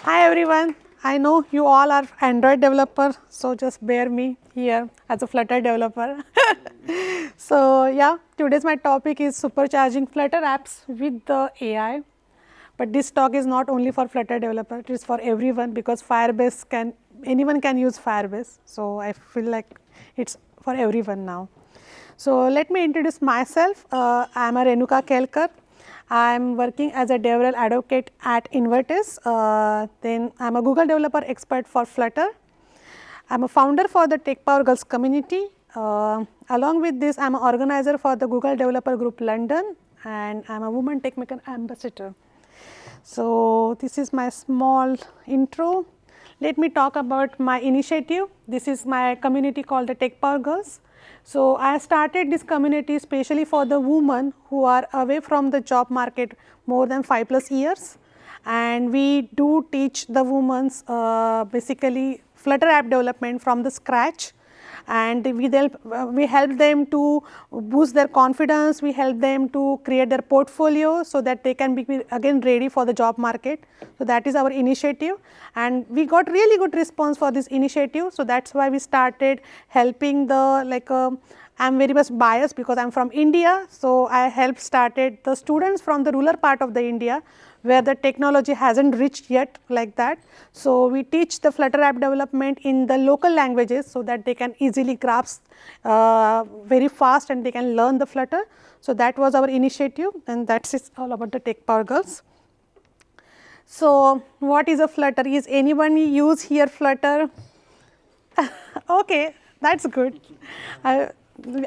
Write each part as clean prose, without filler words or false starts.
Hi everyone, I know you all are Android developers, so just bear me here as a Flutter developer. So yeah, today's my topic is supercharging Flutter apps with the AI. But this talk is not only for Flutter developer, it is for everyone because Firebase anyone can use Firebase. So I feel like it's for everyone now. So let me introduce myself. I am a Renuka Kelkar. I am working as a DevRel advocate at Invertis. Then I am a Google developer expert for Flutter. I am a founder for the Tech Power Girls community. Along with this, I am an organizer for the Google Developer Group London, and I am a Women Techmaker ambassador. So this is my small intro. Let me talk about my initiative. This is my community called the Tech Power Girls. So I started this community especially for the women who are away from the job market more than 5+ years, and we do teach the women basically Flutter app development from the scratch, and we help them to boost their confidence, we help them to create their portfolio so that they can be again ready for the job market. So that is our initiative, and we got really good response for this initiative. So that's why we started helping the I'm very much biased because I'm from India, so I helped started the students from the rural part of the India where the technology hasn't reached yet like that. So we teach the Flutter app development in the local languages so that they can easily grasp very fast and they can learn the Flutter. So that was our initiative, and that's it all about the Tech Power Girls. So what is a Flutter? Is anyone use here Flutter? Okay, that's good.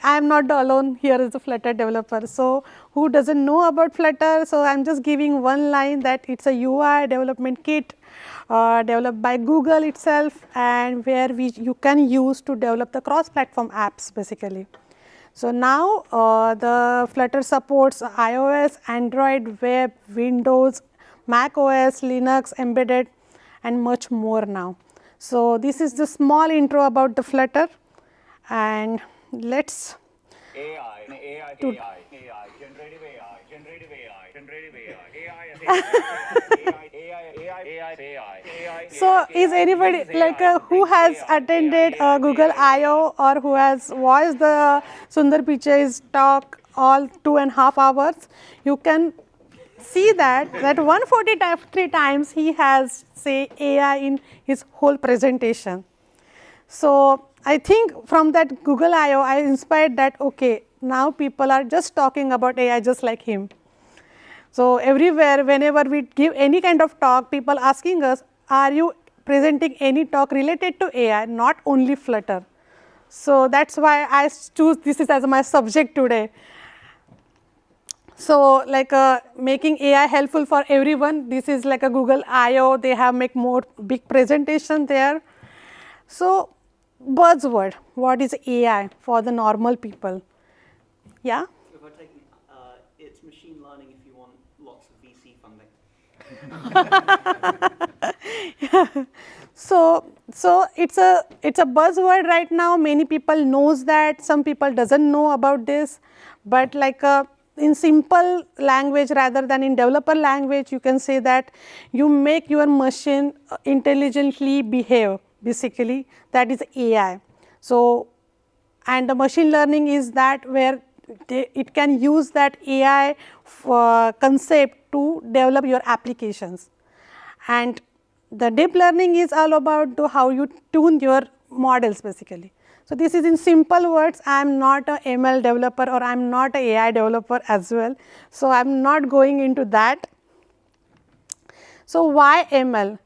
I am not the alone here as a Flutter developer. So who doesn't know about Flutter? So I am just giving one line that it's a UI development kit developed by Google itself, and where you can use to develop the cross-platform apps basically. So now the Flutter supports iOS, Android, web, Windows, Mac OS, Linux, embedded, and much more now. So this is the small intro about the Flutter, and let's AI, generative AI. So is anybody who has attended Google I/O or who has watched the Sundar Pichai's talk all 2.5 hours? You can see that 143 times he has say AI in his whole presentation. So I think from that Google I/O, I inspired that okay, now people are just talking about AI just like him. So everywhere, whenever we give any kind of talk, people asking us, are you presenting any talk related to AI, not only Flutter? So that's why I choose this as my subject today. So making AI helpful for everyone. This is like a Google I/O. They have make more big presentation there. So buzzword, what is AI for the normal people? Yeah? If I take it's machine learning if you want lots of VC funding. So it's a buzzword right now. Many people knows that, some people doesn't know about this, but in simple language rather than in developer language, you can say that you make your machine intelligently behave. Basically, that is AI. So, and the machine learning is that where it can use that AI concept to develop your applications. And the deep learning is all about how you tune your models basically. So this is in simple words. I am not a ML developer or I am not a AI developer as well. So I am not going into that. So why ML?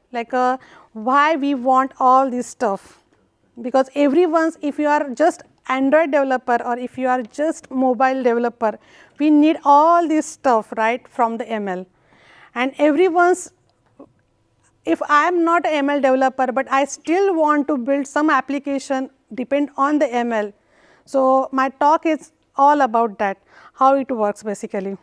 Why we want all this stuff? Because everyone's, if you are just Android developer or if you are just mobile developer, we need all this stuff, right, from the ML. And everyone's, if I am not an ML developer, but I still want to build some application depend on the ML. So my talk is all about that, how it works basically.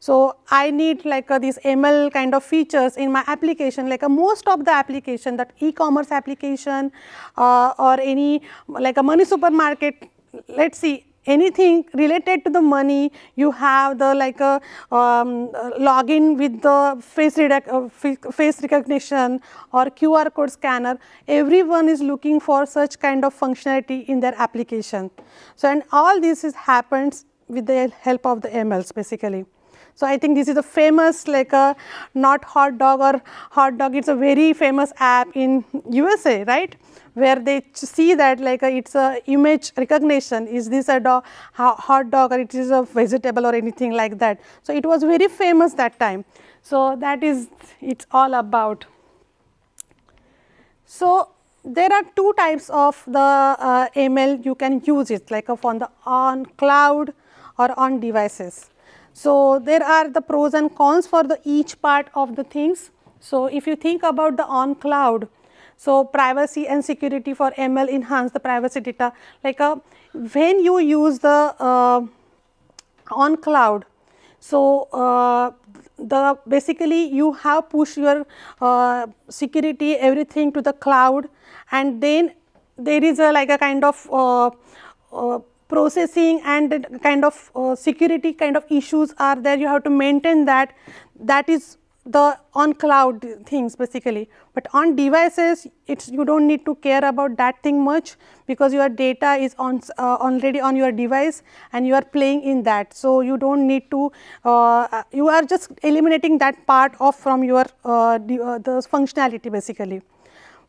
So I need these ML kind of features in my application, most of the application, that e-commerce application or any a money supermarket. Let's see, anything related to the money, you have the like a login with the face recognition or QR code scanner. Everyone is looking for such kind of functionality in their application. So, and all this is happens with the help of the MLs basically. So, I think this is a famous like a not hot dog or hot dog, it is a very famous app in USA, right, where they see that like it's a image recognition, is this a dog, hot dog, or it is a vegetable or anything like that. So, it was very famous that time. So, that is it's all about. So, there are two types of the ML you can use it, like on cloud or on devices. So, there are the pros and cons for the each part of the things. So, if you think about the on cloud, so privacy and security for ML enhance the privacy data, like when you use the on cloud, so the basically you have push your security everything to the cloud, and then there is a like a kind of processing and kind of security kind of issues are there, you have to maintain that. That is the on cloud things basically, but on devices it's you don't need to care about that thing much, because your data is on already on your device and you are playing in that. So, you don't need to you are just eliminating that part of from your the functionality basically.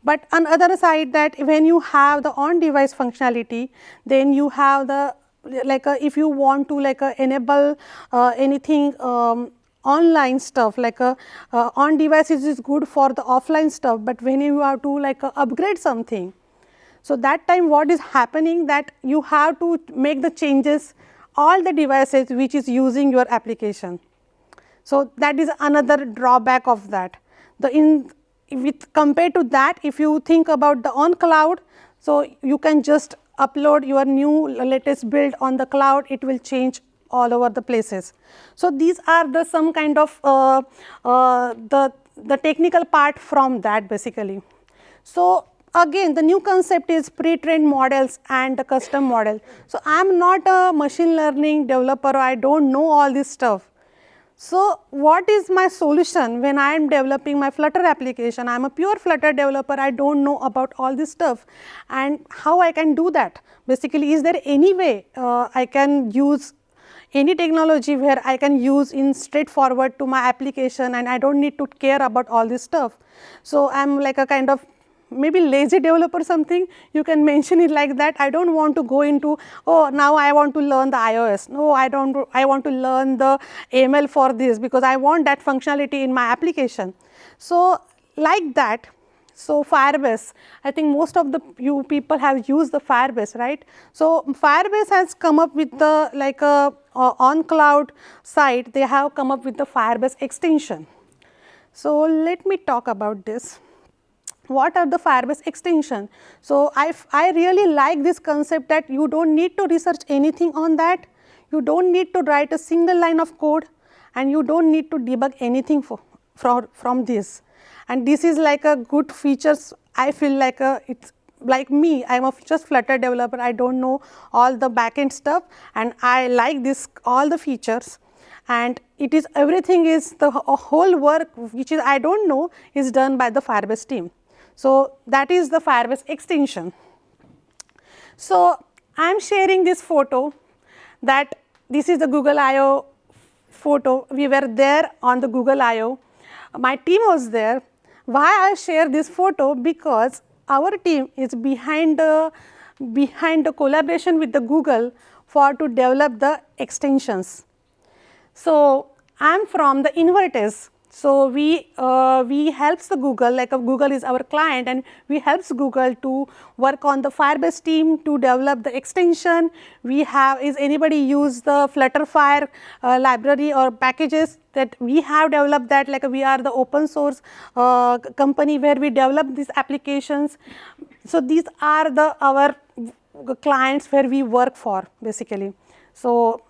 But on other side, that when you have the on device functionality, then you have the like if you want to like enable anything online stuff, like on devices is good for the offline stuff, but when you have to like upgrade something, so that time what is happening, that you have to make the changes all the devices which is using your application. So, that is another drawback of that. With compared to that, if you think about the on cloud, so you can just upload your new latest build on the cloud, it will change all over the places. So, these are the some kind of the technical part from that basically. So, again the new concept is pre-trained models and the custom model. So, I am not a machine learning developer, I do not know all this stuff. So, what is my solution when I am developing my Flutter application? I am a pure Flutter developer, I do not know about all this stuff, and how I can do that? Basically, is there any way I can use any technology where I can use in straightforward to my application and I do not need to care about all this stuff? So, I am like a kind of maybe lazy developer something, you can mention it like that. I do not want to go into, oh now I want to learn the iOS, no I do not, I want to learn the ML for this, because I want that functionality in my application. So, like that. So, Firebase, I think most of the you people have used the Firebase, right. So, Firebase has come up with the like a on cloud side, they have come up with the Firebase extension. So, let me talk about this. What are the Firebase extension? So, I really like this concept that you do not need to research anything on that, you do not need to write a single line of code, and you do not need to debug anything from this. And this is like a good features, I feel like it's like me, I am a just Flutter developer, I do not know all the backend stuff, and I like this all the features, and it is everything is the whole work which is I do not know is done by the Firebase team. So, that is the Firebase extension. So, I am sharing this photo, that this is the Google I/O photo, we were there on the Google I/O, my team was there. Why I share this photo? Because our team is behind the collaboration with the Google for to develop the extensions. So, I am from the Invertase. So, we helps the Google, like Google is our client, and we helps Google to work on the Firebase team to develop the extension. We have, is anybody use the Flutterfire library or packages, that we have developed that, like we are the open source company where we develop these applications. So, these are the our clients where we work for basically. So,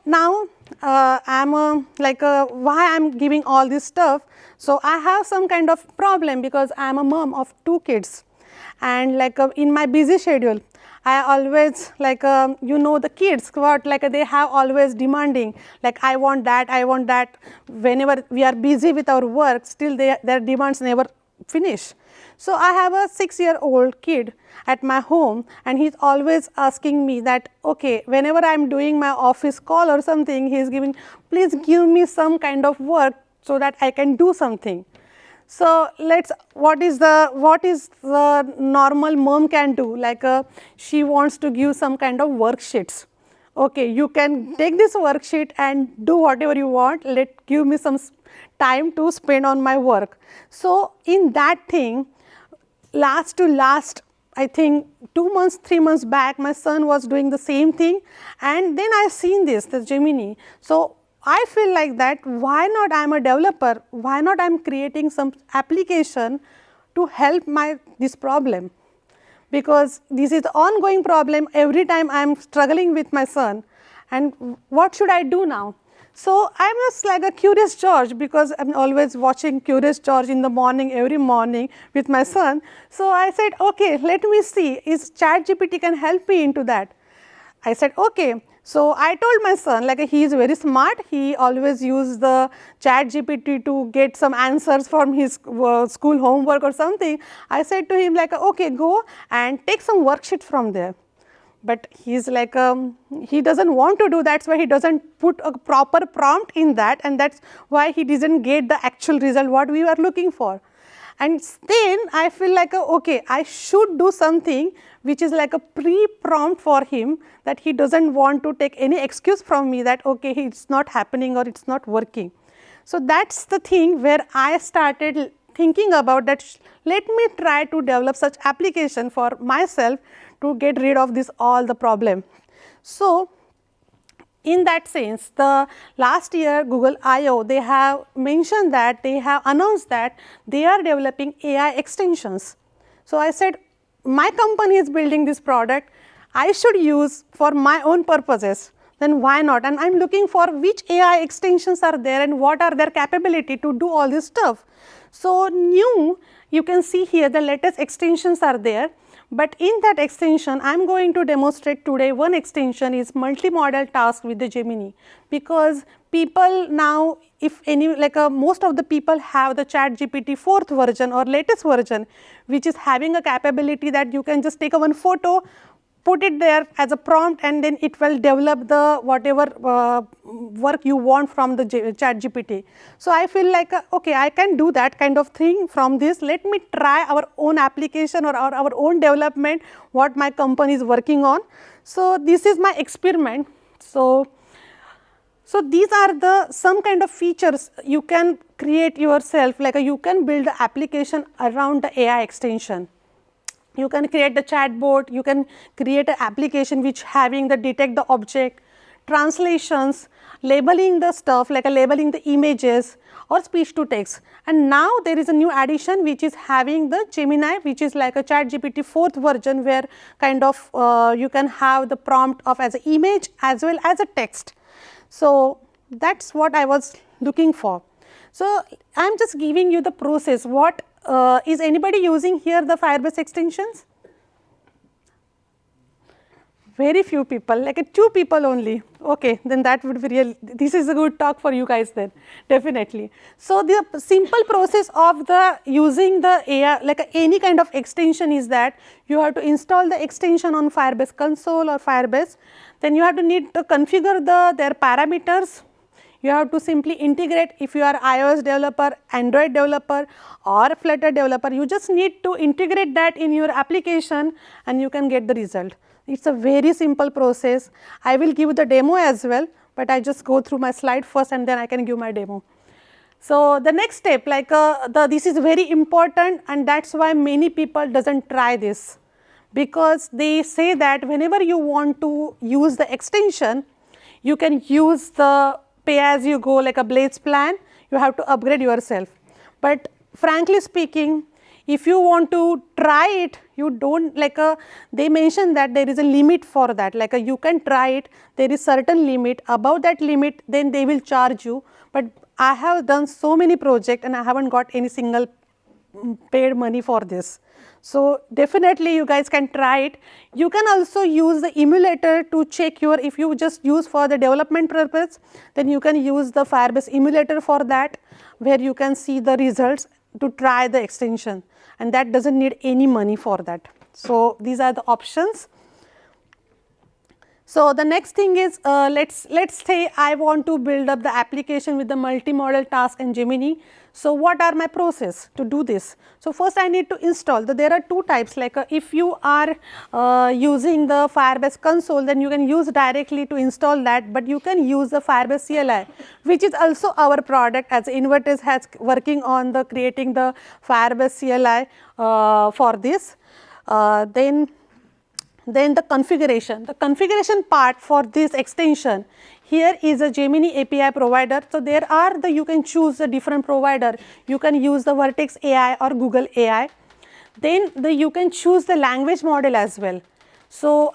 now I am why I am giving all this stuff. So, I have some kind of problem because I am a mom of 2 kids, and like in my busy schedule, I always like you know the kids what like they have always demanding like I want that, I want that. Whenever we are busy with our work, still their demands never finish. So I have a 6-year-old kid at my home, and he's always asking me that okay, whenever I'm doing my office call or something, he's giving, please give me some kind of work so that I can do something. So what is the normal mom can do, like she wants to give some kind of worksheets. Okay, you can take this worksheet and do whatever you want, give me some time to spend on my work. So in that thing, last I think 2 months, 3 months back, my son was doing the same thing, and then I seen this Gemini. So I feel like that why not I am a developer, why not I am creating some application to help this problem, because this is the ongoing problem. Every time I am struggling with my son, and what should I do now? So I was like a Curious George, because I'm always watching Curious George in the morning, every morning with my son. So I said, okay, let me see, is ChatGPT can help me into that. I said, okay. So I told my son, like he is very smart, he always use the ChatGPT to get some answers from his school homework or something. I said to him like, okay, go and take some worksheet from there. But he's like, he doesn't want to do that, that's why he doesn't put a proper prompt in that, and that's why he didn't get the actual result what we were looking for. And then I feel like, okay, I should do something which is like a pre-prompt for him, that he doesn't want to take any excuse from me that, okay, it's not happening or it's not working. So that's the thing where I started thinking about that, let me try to develop such application for myself to get rid of all the problem. So in that sense, the last year Google I/O, they have mentioned that they have announced that they are developing AI extensions. So I said, my company is building this product, I should use for my own purposes, then why not? And I'm looking for which AI extensions are there and what are their capability to do all this stuff. So you can see here the latest extensions are there. But in that extension, I am going to demonstrate today one extension is multimodal task with the Gemini, because people now, if any, like most of the people have the ChatGPT 4th version or latest version, which is having a capability that you can just take one photo, put it there as a prompt, and then it will develop the whatever work you want from the ChatGPT. So I feel like, okay, I can do that kind of thing from this. Let me try our own application or our own development, what my company is working on. So this is my experiment. So these are some kind of features you can create yourself, like you can build the application around the AI extension. You can create the chatbot, you can create an application which having the detect the object, translations, labeling the stuff, like labeling the images or speech to text. And now there is a new addition which is having the Gemini, which is like a ChatGPT 4th version, where kind of you can have the prompt of as an image as well as a text. So that's what I was looking for. So I am just giving you the process. What is anybody using here the Firebase extensions? Very few people, like 2 people only. Okay, then that would be real. This is a good talk for you guys then, definitely. So the simple process of using the AI, like any kind of extension, is that you have to install the extension on Firebase console or Firebase. Then you have to need to configure their parameters. You have to simply integrate. If you are iOS developer, Android developer or Flutter developer, you just need to integrate that in your application and you can get the result. It's a very simple process. I will give the demo as well, but I just go through my slide first and then I can give my demo. So the next step, like this is very important, and that's why many people doesn't try this, because they say that whenever you want to use the extension, you can use the pay as you go, like a Blades plan, you have to upgrade yourself. But frankly speaking, if you want to try it, you don't, like they mention that there is a limit for that, like you can try it, there is certain limit, above that limit then they will charge you. But I have done so many projects and I haven't got any single paid money for this. So definitely you guys can try it. You can also use the emulator to check your, if you just use for the development purpose, then you can use the Firebase emulator for that, where you can see the results to try the extension, and that doesn't need any money for that. So these are the options. So the next thing is, let's say I want to build up the application with the multi-modal task and Gemini. So what are my process to do this? So first I need to install. There are two types, like if you are using the Firebase console, then you can use directly to install that, but you can use the Firebase CLI, which is also our product, as Invertez has working on the creating the Firebase CLI for this. Then the configuration part for this extension, here is a Gemini API provider. So there are you can choose a different provider. You can use the Vertex AI or Google AI. Then you can choose the language model as well. So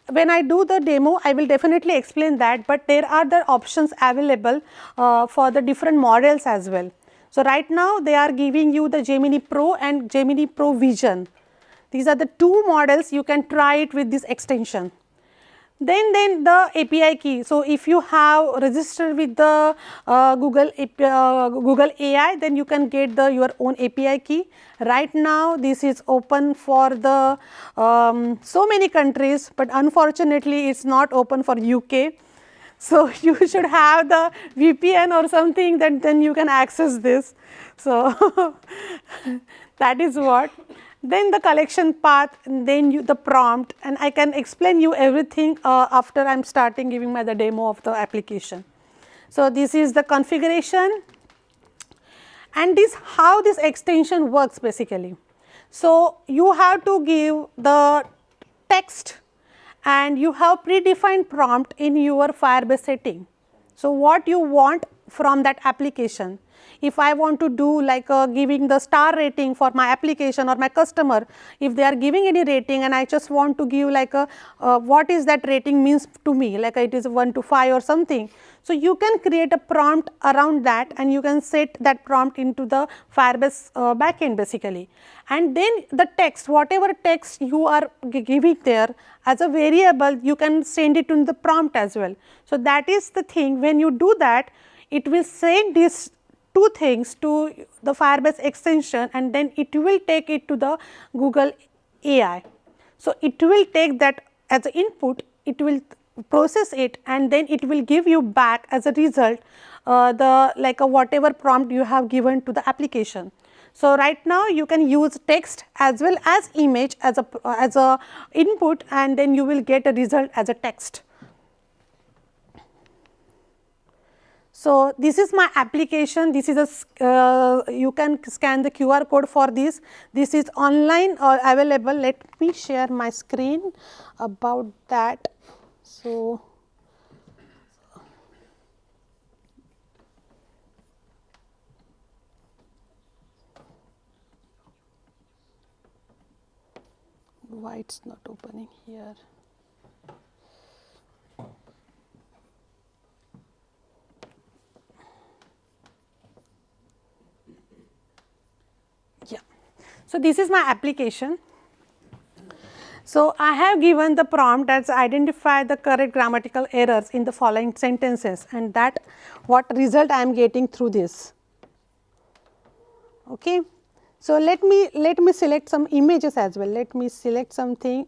when I do the demo, I will definitely explain that, but there are the options available for the different models as well. So right now they are giving you the Gemini Pro and Gemini Pro Vision. These are the two models. You can try it with this extension. Then the API key. So if you have registered with the Google AI, then you can get your own API key. Right now this is open for the so many countries, but unfortunately it's not open for UK. So you should have the VPN or something, then you can access this. So that is what. Then the collection path, then the prompt, and I can explain you everything after I am starting giving the demo of the application. So this is the configuration, and this how this extension works basically. So you have to give the text, and you have predefined prompt in your Firebase setting. So what you want from that application. If I want to do like giving the star rating for my application or my customer, if they are giving any rating and I just want to give like what is that rating means to me, like it is 1 to 5 or something. So you can create a prompt around that, and you can set that prompt into the Firebase backend basically. And then the text, whatever text you are giving there as a variable, you can send it in the prompt as well. So that is the thing, when you do that, it will send these two things to the Firebase extension, and then it will take it to the Google AI. So it will take that as an input, it will process it, and then it will give you back as a result whatever prompt you have given to the application. So right now you can use text as well as image as a input, and then you will get a result as a text. So this is my application. This is you can scan the QR code for this. This is online or available. Let me share my screen about that. So why it's not opening here? Yeah. So this is my application. So I have given the prompt as identify the correct grammatical errors in the following sentences, and that what result I am getting through this. Okay. So let me select some images as well. Let me select something.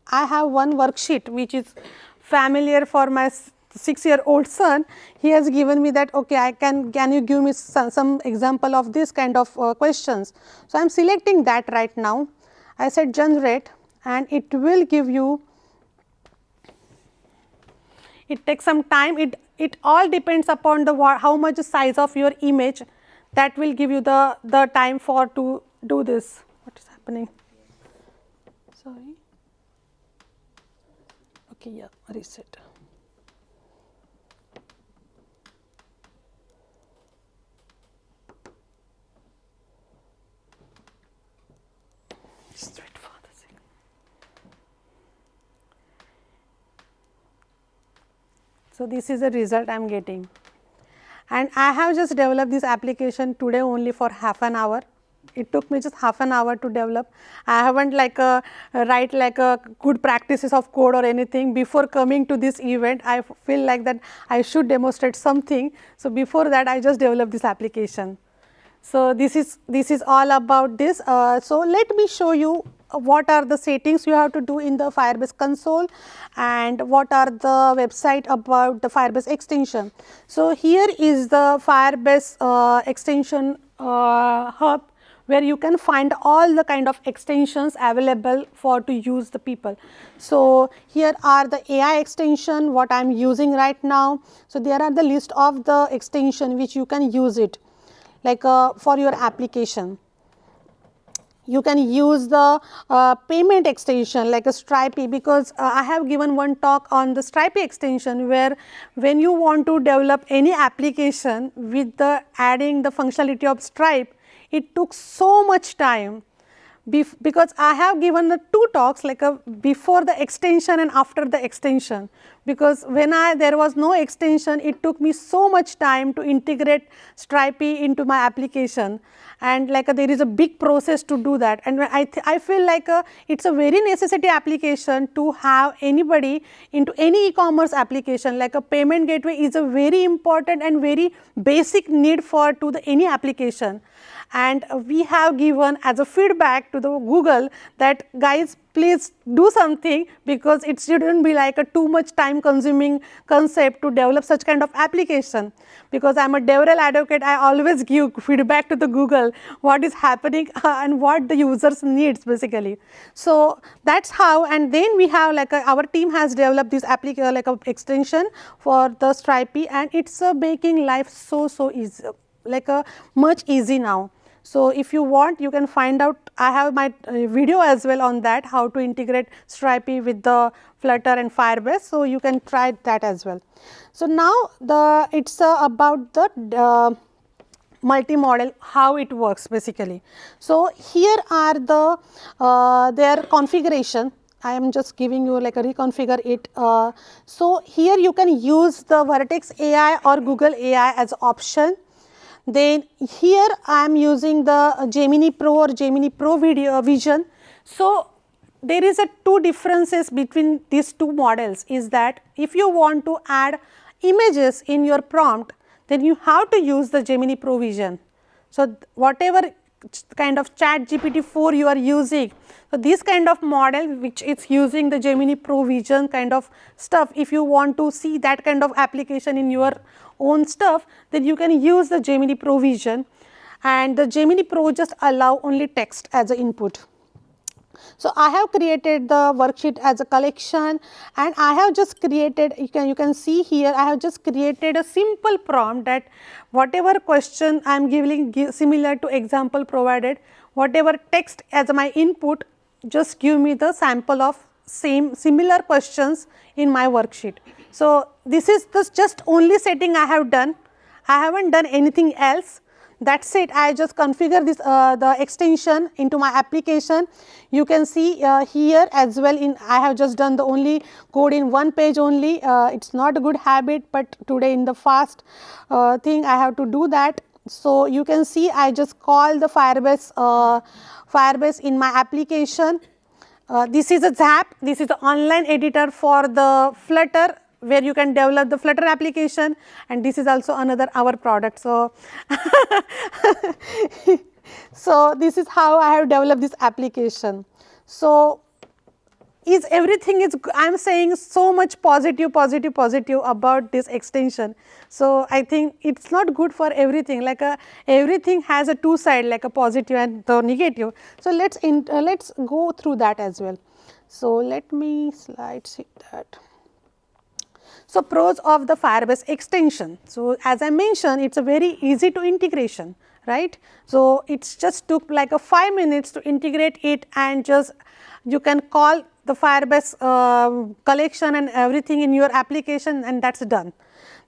I have one worksheet which is familiar for my 6-year-old son. He has given me that, okay, can you give me some example of this kind of questions. So I am selecting that right now. I said generate, and it will give you, it takes some time. It all depends upon the how much size of your image, that will give you the time for to do this. What is happening? Sorry. Okay, yeah, reset. Just wait for the second. So this is the result I am getting, and I have just developed this application today only for half an hour. It took me just half an hour to develop. I haven't write a good practices of code or anything. Before coming to this event, I feel like that I should demonstrate something. So before that, I just developed this application. So this is all about this. So let me show you what are the settings you have to do in the Firebase console and what are the website about the Firebase extension. So here is the Firebase extension hub, where you can find all the kind of extensions available for to use the people. So here are the AI extension what I am using right now. So there are the list of the extension which you can use it for your application. You can use the payment extension like a Stripe, because I have given one talk on the Stripe extension, where when you want to develop any application with the adding the functionality of Stripe, it took so much time. Because I have given the two talks before the extension and after the extension, because when there was no extension, it took me so much time to integrate Stripe into my application, and there is a big process to do that. And I feel it's a very necessity application to have anybody into any e-commerce application. Like a payment gateway is a very important and very basic need for any application. And we have given as a feedback to the Google that guys, please do something, because it shouldn't be a too much time consuming concept to develop such kind of application. Because I am a DevRel advocate, I always give feedback to the Google what is happening and what the users needs basically. So that's how. And then we have our team has developed this application extension for the Stripe, and it's making life so easy, much easy now. So if you want, you can find out, I have my video as well on that, how to integrate Stripe with the Flutter and Firebase. So you can try that as well. So now it's about the multi-model, how it works basically. So here are the their configuration. I am just giving you a reconfigure it. So here you can use the Vertex AI or Google AI as option. Then here I am using the Gemini Pro or Gemini Pro Vision. So there is two differences between these two models, is that if you want to add images in your prompt, then you have to use the Gemini Pro Vision. So whatever kind of ChatGPT-4 you are using, so this kind of model which is using the Gemini Pro Vision kind of stuff, if you want to see that kind of application in your own stuff, then you can use the Gemini Pro Vision, and the Gemini Pro just allow only text as an input. So I have created the worksheet as a collection, and I have just created, you can see here, I have just created a simple prompt that whatever question I am giving similar to example provided, whatever text as my input, just give me the sample of similar questions in my worksheet. So this is the just only setting I have done. I haven't done anything else. That's it. I just configure this the extension into my application. You can see here as well. I have just done the only code in one page only. It's not a good habit, but today in the fast thing I have to do that. So you can see I just call the Firebase in my application. This is a Zap. This is the online editor for the Flutter, where you can develop the Flutter application, and this is also another our product. So, so this is how I have developed this application. So is everything is, I am saying so much positive about this extension. So I think it's not good for everything, everything has a two side, like a positive and the negative. So let's go through that as well. So let me see that. So pros of the Firebase extension. So as I mentioned, it's a very easy to integration, right? So it's just took 5 minutes to integrate it, and just you can call the Firebase collection and everything in your application, and that's done.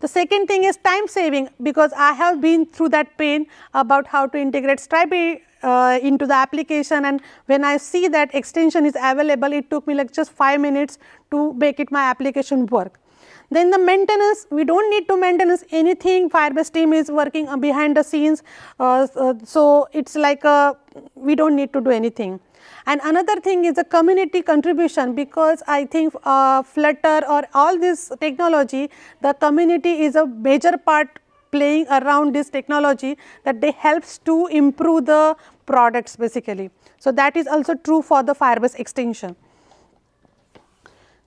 The second thing is time saving, because I have been through that pain about how to integrate Stripe into the application, and when I see that extension is available, it took me just 5 minutes to make it my application work. Then the maintenance, we don't need to maintenance anything. Firebase team is working behind the scenes. So it's we don't need to do anything. And another thing is the community contribution, because I think Flutter or all this technology, the community is a major part playing around this technology, that they helps to improve the products basically. So that is also true for the Firebase extension.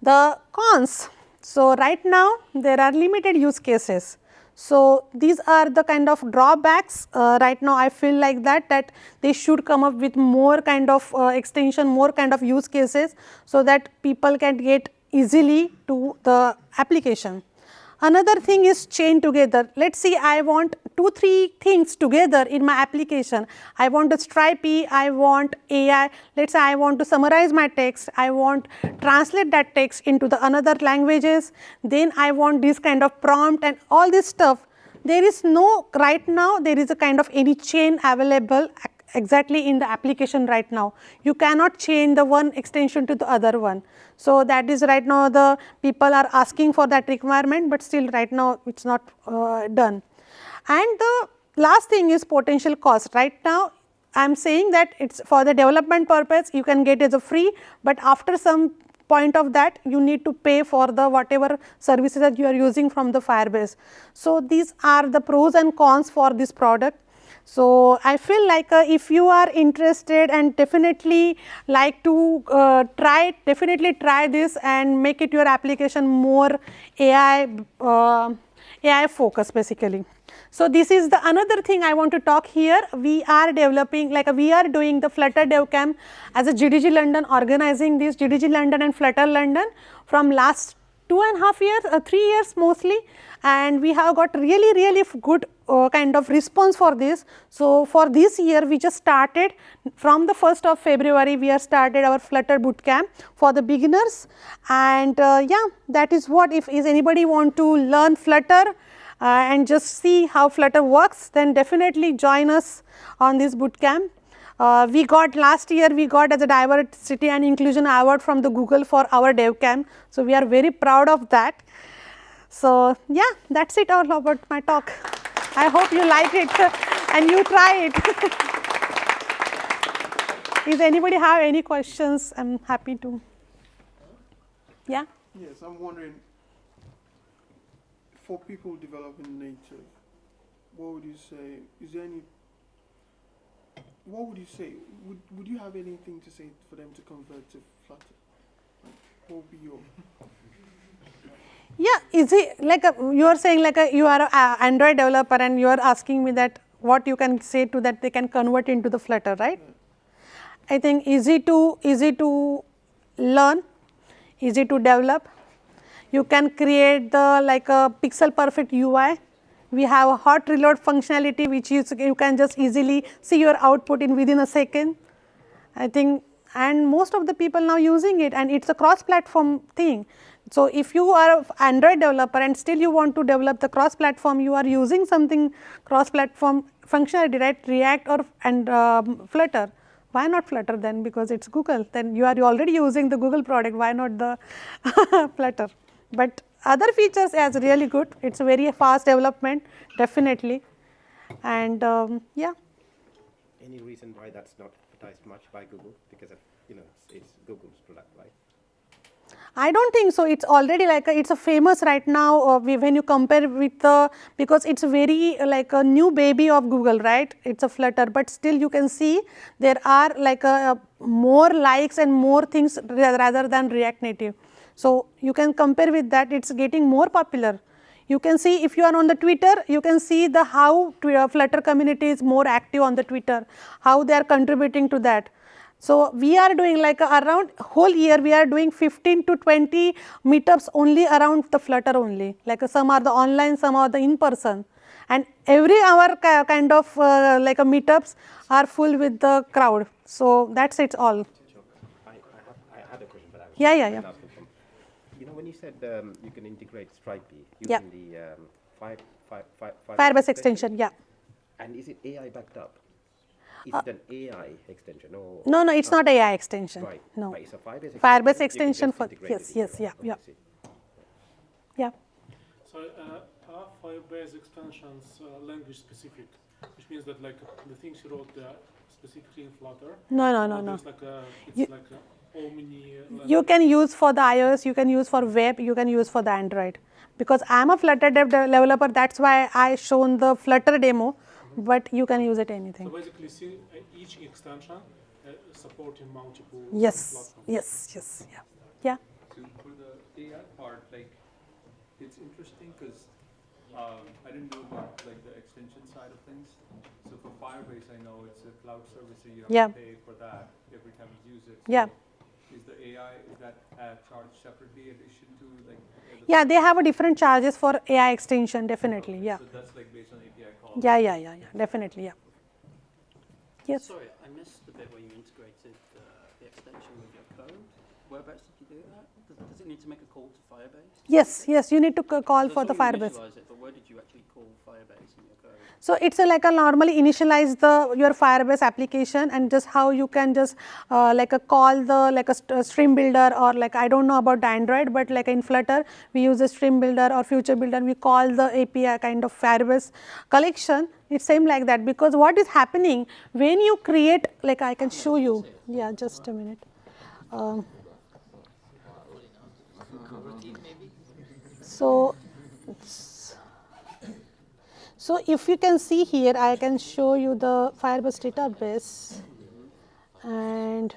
The cons, so right now there are limited use cases. So these are the kind of drawbacks. Right now I feel like that they should come up with more kind of extension, more kind of use cases, so that people can get easily to the application. Another thing is chain together. Let's see, I want 2-3 things together in my application. I want a Stripey, I want AI, let's say I want to summarize my text, I want translate that text into the another languages, then I want this kind of prompt and all this stuff. There is no, right now there is a kind of any chain available exactly in the application right now. You cannot chain the one extension to the other one. So that is right now the people are asking for that requirement, but still right now it's not done. And the last thing is potential cost. Right now I am saying that it's for the development purpose, you can get it as a free, but after some point of that you need to pay for the whatever services that you are using from the Firebase. So these are the pros and cons for this product. So I feel like if you are interested and definitely like to definitely try this and make it your application more AI focused basically. So this is the another thing I want to talk here. We are developing, like we are doing the Flutter Dev Camp as a GDG London, organizing this GDG London and Flutter London from last 2.5 years, 3 years mostly, and we have got really good kind of response for this. So for this year we just started from the 1st of February, we have started our Flutter bootcamp for the beginners, and yeah, that is what, if is anybody want to learn Flutter and just see how Flutter works, then definitely join us on this bootcamp. We got last year, we got as a Diversity and Inclusion Award from the Google for our Dev Camp. So we are very proud of that. So yeah, that's it all about my talk. I hope you like it and you try it. Is anybody have any questions? I'm happy to. Yeah? Yes, I'm wondering, for people developing native, what would you say, is there any, what would you say, would you have anything to say for them to convert to Flutter? Like, what would be your... Yeah, is it like you are saying like you are an Android developer and you are asking me that what you can say to that they can convert into the Flutter, right? Yeah. I think easy to learn, easy to develop. You can create the like a pixel perfect UI. We have a hot reload functionality which you can just easily see your output in within a second. I think, and most of the people now using it, and it's a cross-platform thing. So if you are an Android developer and still you want to develop the cross-platform, you are using something cross-platform functionality, right? React or Flutter. Why not Flutter then? Because it's Google. Then you are already using the Google product. Why not the Flutter? But other features is really good. It's a very fast development, definitely. And yeah. Any reason why that's not advertised much by Google? Because of, it's Google's product, right? I don't think so. It's already like it's a famous right now when you compare with the, because it's very like a new baby of Google, right? It's a Flutter, but still you can see there are like more likes and more things rather than React Native. So you can compare with that. It's getting more popular. You can see if you are on the Twitter, you can see the how Flutter community is more active on the Twitter, how they are contributing to that. So we are doing like around whole year we are doing 15 to 20 meetups only around the Flutter only. Like some are the online, some are the in person, and every hour kind of like a meetups are full with the crowd. So that's it all. I had a question, but I was Yeah. When you said you can integrate Stripey using the Firebase extension, yeah. And is it AI backed up? Is it an AI extension or? No, it's not AI extension. Right. No. But it's a Firebase extension for, yes, yeah. So are Firebase extensions language specific, which means that like the things you wrote there specifically in Flutter? No. There's like it's You- like a Omni You can use for the iOS, you can use for web, you can use for the Android. Because I'm a Flutter developer, that's why I shown the Flutter demo, but you can use it So anything. basically, each extension supporting multiple Yes, platforms. yeah. So for the AI part, like, it's interesting because I didn't know about like the extension side of things. So for Firebase, I know it's a cloud service, so you have Yeah. to pay for that every time you use it. Yeah. So is the AI, is that charged separately in addition to like? Yeah, they have a different charges for AI extension, definitely, yeah. So that's like based on API calls? Yeah, definitely, yeah. Yes. Sorry, I missed the bit where you integrated the extension with your code. Whereabouts did you do that? Does it need to make a call to Firebase? Yes, you need to call So for I the saw you Firebase. initialize it, but where did you actually call Firebase in your code? So it's like a normally initialize your Firebase application, and just how you can just call the stream builder, or like I don't know about the Android, but like in Flutter we use a stream builder or future builder. We call the API kind of Firebase collection. It's same like that, because what is happening when you create, like I can show you. Yeah, just a minute. So if you can see here, I can show you the Firebase database, and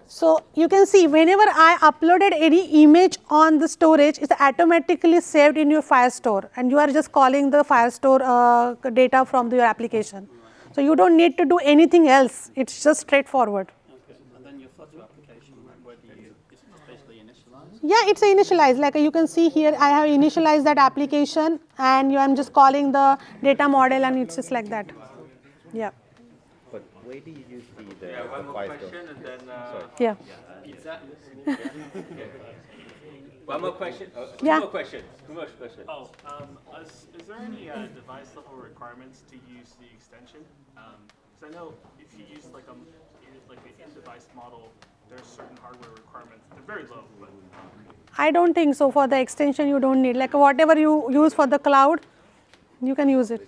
so you can see whenever I uploaded any image on the storage, it's automatically saved in your Firestore, and you are just calling the Firestore data from your application. So you don't need to do anything else, it's just straightforward. Okay, and then your Flutter application, where do you, is it just basically initialize? Yeah, it's initialized. Like you can see here, I have initialized that application, and I'm just calling the data model, and it's just like that. Yeah. But where do you use the One more Firestore? question and then. Yeah. One more question. Yeah. Two more questions. Is there any device level requirements to use the extension? Because I know if you use like the in-device model, there's certain hardware requirements. They're very low, but I don't think so. For the extension, you don't need, like whatever you use for the cloud, you can use it.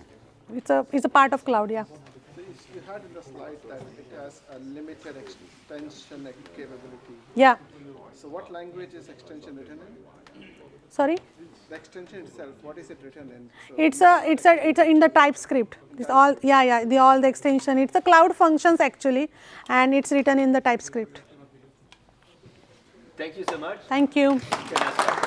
It's a part of cloud, yeah. So you had in the slide that it has a limited extension capability. Yeah. So what language is extension written in? Sorry. The extension itself, what is it written in? So It's in the TypeScript. It's all all the extension. It's a cloud functions actually, and it's written in the TypeScript. Thank you so much. Thank you. Can I start?